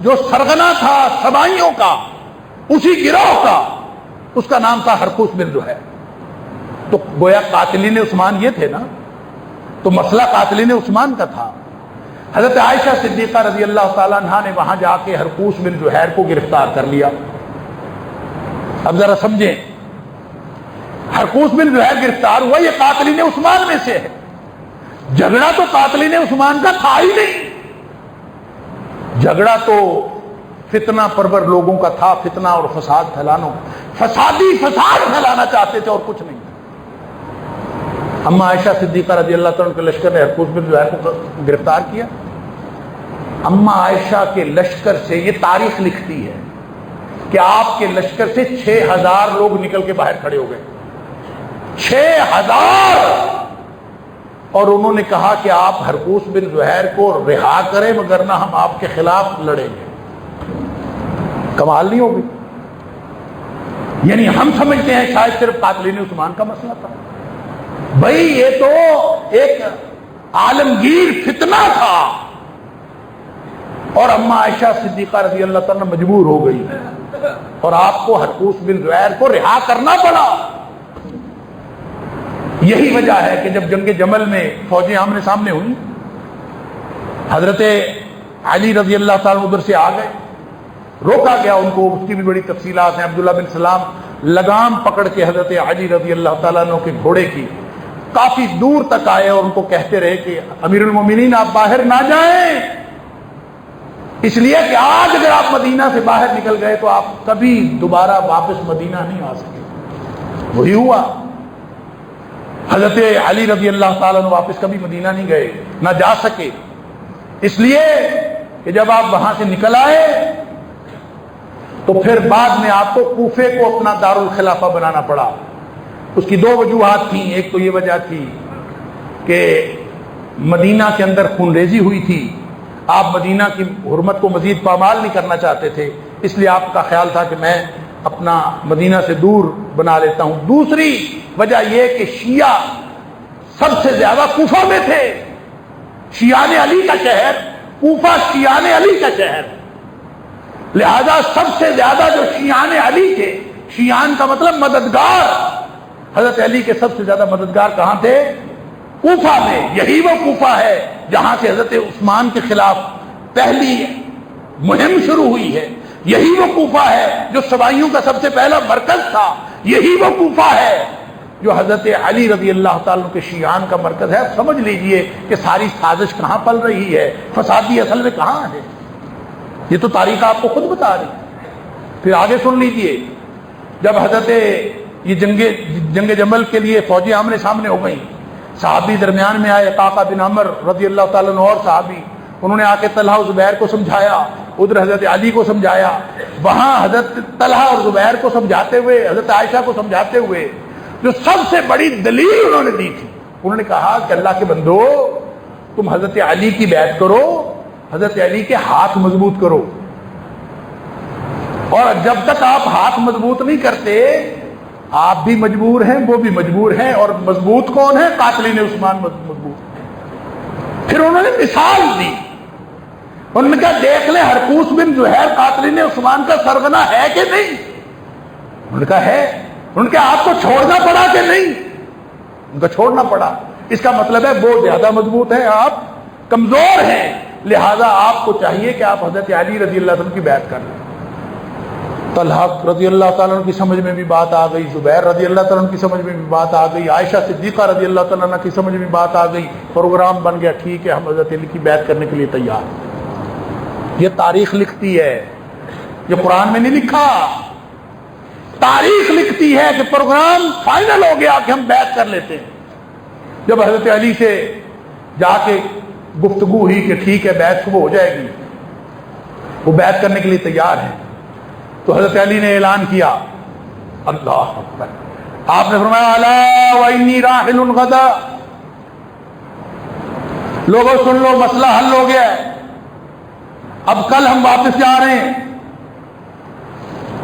جو سرغنہ تھا سبائیوں کا، اسی گروہ کا، اس کا نام تھا حرقوس بن زہیر۔ تو گویا قاتلین عثمان یہ تھے نا، تو مسئلہ قاتلین عثمان کا تھا۔ حضرت عائشہ صدیقہ رضی اللہ تعالیٰ عنہا نے وہاں جا کے حرقوس بن زہیر کو گرفتار کر لیا۔ اب ذرا سمجھیں، حرقوس بن زہیر گرفتار ہوا، یہ قاتلین عثمان میں سے ہے، جھگڑا تو قاتلین عثمان کا تھا ہی نہیں، جھگڑا تو فتنہ پرور لوگوں کا تھا، فتنہ اور فساد پھیلانا، فسادی فساد پھیلانا چاہتے تھے اور کچھ نہیں۔ اما عائشہ صدیقہ رضی اللہ تعالیٰ کے لشکر نے حرقوس بن زہیر کو گرفتار کیا۔ اما عائشہ کے لشکر سے یہ تاریخ لکھتی ہے کہ آپ کے لشکر سے 6000 لوگ نکل کے باہر کھڑے ہو گئے، 6000، اور انہوں نے کہا کہ آپ حرقوس بن زہیر کو رہا کریں وگرنہ ہم آپ کے خلاف لڑیں گے۔ کمال نہیں ہوگی؟ یعنی ہم سمجھتے ہیں شاید صرف قاتلین عثمان کا مسئلہ تھا، بھائی یہ تو ایک عالمگیر فتنہ تھا، اور اما عائشہ صدیقہ رضی اللہ تعالیٰ مجبور ہو گئی اور آپ کو حرقوس بن زہیر کو رہا کرنا پڑا۔ یہی وجہ ہے کہ جب جنگ جمل میں فوجیں آمنے سامنے ہوئی، حضرت علی رضی اللہ تعالیٰ ادھر سے آ گئے، روکا گیا ان کو، اس کی بھی بڑی تفصیلات ہیں۔ عبداللہ بن سلام لگام پکڑ کے حضرت علی رضی اللہ تعالیٰ عنہ کے گھوڑے کی کافی دور تک آئے اور ان کو کہتے رہے کہ امیر المومنین آپ باہر نہ جائیں، اس لیے کہ آج اگر آپ مدینہ سے باہر نکل گئے تو آپ کبھی دوبارہ واپس مدینہ نہیں آ سکے۔ وہی ہوا، حضرت علی رضی اللہ تعالیٰ عنہ واپس کبھی مدینہ نہیں گئے، نہ جا سکے، اس لیے کہ جب آپ وہاں سے نکل آئے تو پھر بعد میں آپ کو کوفے کو اپنا دارالخلافہ بنانا پڑا۔ اس کی 2 وجوہات تھیں، ایک تو یہ وجہ تھی کہ مدینہ کے اندر خون ریزی ہوئی تھی، آپ مدینہ کی حرمت کو مزید پامال نہیں کرنا چاہتے تھے، اس لیے آپ کا خیال تھا کہ میں اپنا مدینہ سے دور بنا لیتا ہوں۔ دوسری وجہ یہ کہ شیعہ سب سے زیادہ کوفہ میں تھے، شیعان علی کا شہر کوفہ، شیعان علی کا شہر، لہذا سب سے زیادہ جو شیعان علی تھے، شیعان کا مطلب مددگار، حضرت علی کے سب سے زیادہ مددگار کہاں تھے؟ کوفہ میں۔ یہی وہ کوفہ ہے جہاں سے حضرت عثمان کے خلاف پہلی مہم شروع ہوئی ہے، یہی وہ کوفہ ہے جو سبائیوں کا سب سے پہلا مرکز تھا، یہی وہ کوفہ ہے جو حضرت علی رضی اللہ تعالیٰ کے شیعان کا مرکز ہے۔ سمجھ لیجئے کہ ساری سازش کہاں پل رہی ہے، فسادی اصل میں کہاں ہے، یہ تو تاریخ آپ کو خود بتا رہی۔ پھر آگے سن لیجئے، جب حضرت یہ جنگ جمل کے لیے فوجیں آمنے سامنے ہو گئیں، صحابی درمیان میں آئے، قعقاع بن عمر رضی اللہ تعالیٰ عنہ اور صحابی، انہوں نے آ کے طلحہ اور زبیر کو سمجھایا، ادھر حضرت علی کو سمجھایا، وہاں حضرت طلحہ اور زبیر کو سمجھاتے ہوئے، حضرت عائشہ کو سمجھاتے ہوئے جو سب سے بڑی دلیل انہوں نے دی تھی، انہوں نے کہا کہ اللہ کے بندو، تم حضرت علی کی بیعت کرو، حضرت علی کے ہاتھ مضبوط کرو، اور جب تک آپ ہاتھ مضبوط نہیں کرتے آپ بھی مجبور ہیں، وہ بھی مجبور ہیں، اور مضبوط کون ہے؟ قاتلین عثمان مضبوط۔ پھر انہوں نے مثال دی، انہوں نے کہا دیکھ لیں ہرقوس بن زہیر قاتلین عثمان کا سرغنہ ہے کہ نہیں؟ انہوں نے کہا ہے۔ انہوں نے کہا آپ کو چھوڑنا پڑا کہ نہیں؟ ان کا چھوڑنا پڑا، اس کا مطلب ہے وہ زیادہ مضبوط ہیں، آپ کمزور ہیں، لہذا آپ کو چاہیے کہ آپ حضرت علی رضی اللہ عنہ کی بیعت کر لیں۔ طلحہ رضی اللہ تعالیٰ عنہ کی سمجھ میں بھی بات آ گئی، زبیر رضی اللہ تعالیٰ عنہ کی سمجھ میں بھی بات آ گئی، عائشہ صدیقہ رضی اللہ تعالیٰ عنہ کی سمجھ میں بھی بات آ گئی، پروگرام بن گیا، ٹھیک ہے ہم حضرت علی کی بیعت کرنے کے لیے تیار ہیں۔ یہ تاریخ لکھتی ہے، یہ قرآن میں نہیں لکھا، تاریخ لکھتی ہے کہ پروگرام فائنل ہو گیا کہ ہم بیعت کر لیتے ہیں۔ جب حضرت علی سے جا کے گفتگو ہوئی کہ ٹھیک ہے بیعت صبح ہو جائے گی، وہ بیعت کرنے کے لیے تیار ہیں، تو حضرت علی نے اعلان کیا، اللہ اکبر، آپ نے فرمایا الا وانی راحل غدا، لوگوں سن لو مسئلہ حل ہو گیا ہے، اب کل ہم واپس جا رہے ہیں۔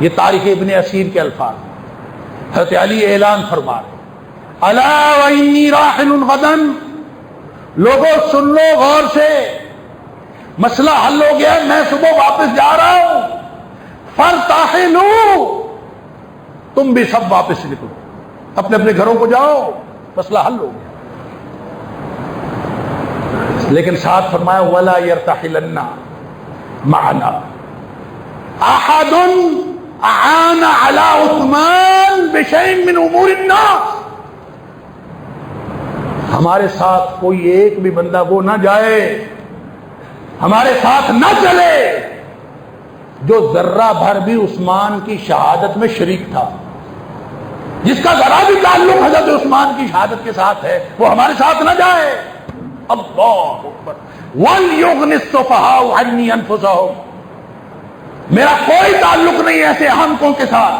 یہ تاریخ ابن اسیر کے الفاظ، حضرت علی اعلان فرما رہے، الا وانی راحل غدا، لوگوں سن لو غور سے، مسئلہ حل ہو گیا، میں صبح واپس جا رہا ہوں، فارتحلوا، تم بھی سب واپس نکلو، اپنے اپنے گھروں کو جاؤ، مسئلہ حل ہو گیا۔ لیکن ساتھ فرمایا ولا يرتحلن معنا احد اعان على عثمان بشيء من امور الناس، ہمارے ساتھ کوئی ایک بھی بندہ وہ نہ جائے، ہمارے ساتھ نہ چلے جو ذرہ بھر بھی عثمان کی شہادت میں شریک تھا، جس کا ذرا بھی تعلق حضرت عثمان کی شہادت کے ساتھ ہے، وہ ہمارے ساتھ نہ جائے۔ اللہ اکبر، وَلْيُغْنِ السُّفَهَاءُ عَنِّي أَنفُسَهُمْ، میرا کوئی تعلق نہیں ایسے احمقوں کے ساتھ،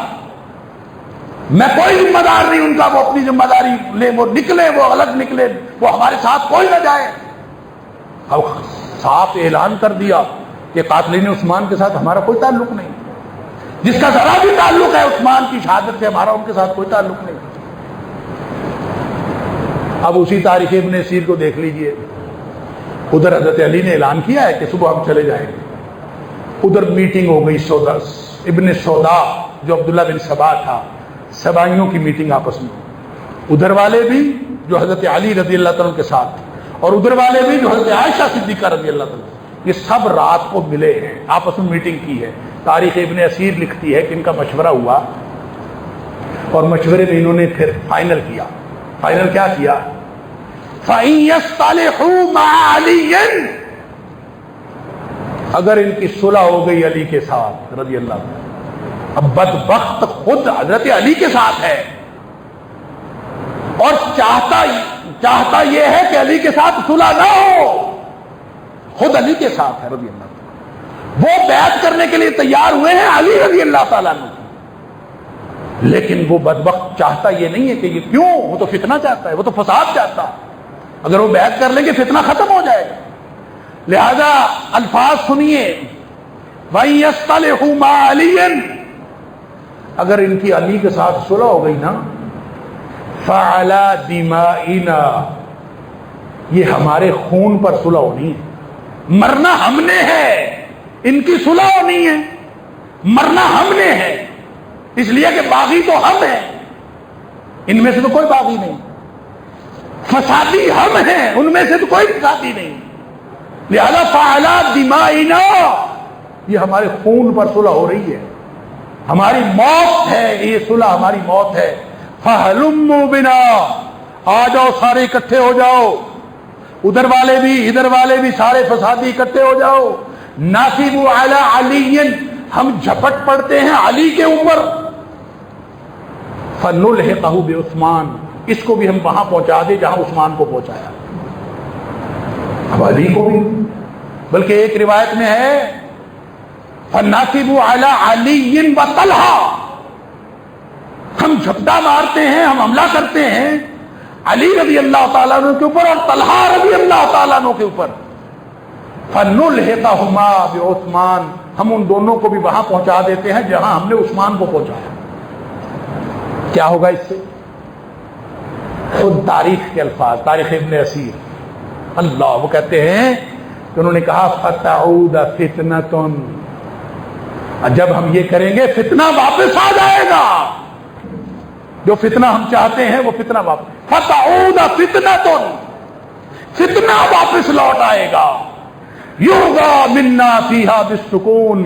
میں کوئی ذمہ دار نہیں ان کا، وہ اپنی ذمہ داری لے، وہ نکلے، وہ الگ نکلے، وہ ہمارے ساتھ کوئی نہ جائے۔ اب صاف اعلان کر دیا کہ قاتلین عثمان کے ساتھ ہمارا کوئی تعلق نہیں، جس کا ذرا بھی تعلق ہے عثمان کی شہادت سے، ہمارا ان کے ساتھ کوئی تعلق نہیں۔ اب اسی تاریخ ابن اسیر کو دیکھ لیجئے، ادھر حضرت علی نے اعلان کیا ہے کہ صبح ہم چلے جائیں گے، ادھر میٹنگ ہو گئی سودا ابن سودا جو عبداللہ بن سبا تھا، سبائیوں کی میٹنگ آپس میں، ادھر والے بھی جو حضرت علی رضی اللہ تعالیٰ کے ساتھ، اور ادھر والے بھی جو حضرت عائشہ صدیقہ رضی اللہ تعالیٰ، یہ سب رات کو ملے ہیں، آپس میں میٹنگ کی ہے۔ تاریخ ابن اسیر لکھتی ہے کہ ان کا مشورہ ہوا، اور مشورے میں انہوں نے پھر فائنل کیا۔ فائنل کیا کیا؟ فَإِن يَصْطَلِحُوا مَعَ عَلِيٍّ، اگر ان کی صلح ہو گئی علی کے ساتھ رضی اللہ عنہ، اب بدبخت خود حضرت علی کے ساتھ ہے، اور چاہتا یہ ہے کہ علی کے ساتھ صلح نہ ہو، خود علی کے ساتھ ہے رضی اللہ عنہ، وہ بیعت کرنے کے لیے تیار ہوئے ہیں علی رضی اللہ تعالیٰ عنہ، لیکن وہ بدبخت چاہتا یہ نہیں ہے کہ یہ کیوں، وہ تو فتنہ چاہتا ہے، وہ تو فساد چاہتا ہے، اگر وہ بیعت کر لیں گے فتنہ ختم ہو جائے گا، لہذا الفاظ سنیے، وَإِن يَصْطَلِحُوا مَعَ عَلِيٍّ، اگر ان کی علی کے ساتھ صلح ہو گئی نا، فعلی دمائنا، یہ ہمارے خون پر صلح ہونی ہے، مرنا ہم نے ہے، ان کی صلح ہونی ہے، مرنا ہم نے ہے، اس لیے کہ باغی تو ہم ہیں، ان میں سے تو کوئی باغی نہیں، فسادی ہم ہیں، ان میں سے تو کوئی فسادی نہیں، لہذا فعلی دمائنا، یہ ہمارے خون پر صلح ہو رہی ہے، ہماری موت ہے، یہ صلح ہماری موت ہے، فَهَلُمُّوا بِنَا، آ جاؤ سارے اکٹھے ہو جاؤ، ادھر والے بھی ادھر والے بھی سارے فسادی اکٹھے ہو جاؤ، نَاصِبُوا عَلَىٰ عَلِيٍّ، ہم جھپٹ پڑتے ہیں علی کے اوپر، فَنُلْحِقَهُ بِعُثْمَانَ، اس کو بھی ہم وہاں پہنچا دیں جہاں عثمان کو پہنچایا، اب علی کو بھی، بلکہ ایک روایت میں ہے فَنَاصِبُوا عَلَىٰ عَلِيٍّ وَطَلْحَةٍ، ہم جھپٹا مارتے ہیں، ہم حملہ کرتے ہیں علی رضی اللہ تعالیٰ عنہ کے اوپر اور طلحہ رضی اللہ تعالیٰ عنہ کے اوپر، فَنُلْحِقَهُمَا بِعُثْمَانَ، ہم ان دونوں کو بھی وہاں پہنچا دیتے ہیں جہاں ہم نے عثمان کو پہنچایا۔ کیا ہوگا اس سے؟ خود تاریخ کے الفاظ، تاریخ ابن اسیر، اللہ، وہ کہتے ہیں کہ انہوں نے کہا فَتَعُودَ فِتْنَةٌ، جب ہم یہ کریں گے فتنہ واپس آ جائے گا، جو فتنہ ہم چاہتے ہیں وہ فتنہ واپس، فَتَعُودَ فِتْنَةٌ، فتنہ واپس لوٹ آئے گا، یُرْغَى مِنَّا فِيهَا بِالسُّکُونِ،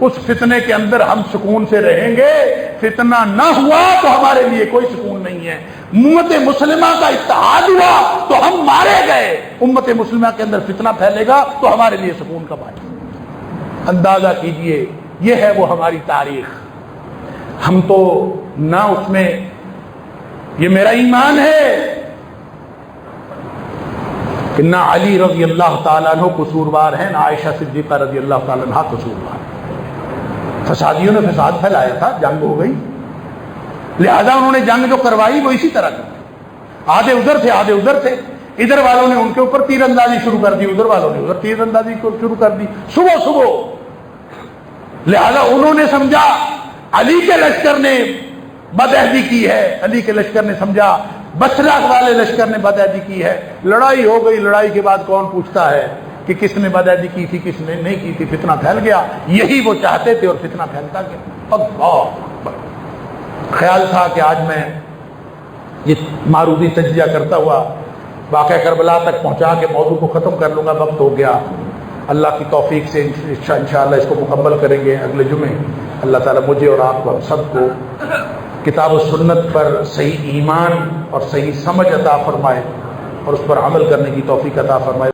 اس فتنے کے اندر ہم سکون سے رہیں گے، فتنہ نہ ہوا تو ہمارے لیے کوئی سکون نہیں ہے، امت مسلمہ کا اتحاد ہوا تو ہم مارے گئے، امت مسلمہ کے اندر فتنہ پھیلے گا تو ہمارے لیے سکون کب آئے گا؟ اندازہ کیجئے، یہ ہے وہ ہماری تاریخ، ہم تو نہ اس میں، یہ میرا ایمان ہے کہ نہ علی رضی اللہ تعالیٰ عنہ قصوروار ہیں، نہ عائشہ صدیقہ رضی اللہ تعالیٰ عنہ قصوروار ہیں، فسادیوں نے فساد پھیلایا تھا، جنگ ہو گئی، لہذا انہوں نے جنگ جو کروائی وہ اسی طرح کی، آدھے ادھر تھے آدھے ادھر تھے، ادھر والوں نے ان کے اوپر تیر اندازی شروع کر دی، ادھر والوں نے ادھر تیر اندازی شروع کر دی، صبح صبح، لہذا انہوں نے سمجھا علی کے لشکر نے بدعہدی کی ہے، علی کے لشکر نے سمجھا بصرہ والے لشکر نے بدعہدی کی ہے، لڑائی ہو گئی، لڑائی کے بعد کون پوچھتا ہے کہ کس نے بدعہدی کی تھی کس نے نہیں کی تھی، فتنہ پھیل گیا، یہی وہ چاہتے تھے اور فتنہ پھیلتا گیا۔ اللہ اکبر۔ خیال تھا کہ آج میں یہ معروضی تجزیہ کرتا ہوا واقعہ کربلا تک پہنچا کے موضوع کو ختم کر لوں گا، وقت ہو گیا، اللہ کی توفیق سے انشاءاللہ اس کو مکمل کریں گے اگلے جمعے۔ اللہ تعالیٰ مجھے اور آپ کو، ہم سب کو کتاب و سنت پر صحیح ایمان اور صحیح سمجھ عطا فرمائے اور اس پر عمل کرنے کی توفیق عطا فرمائے۔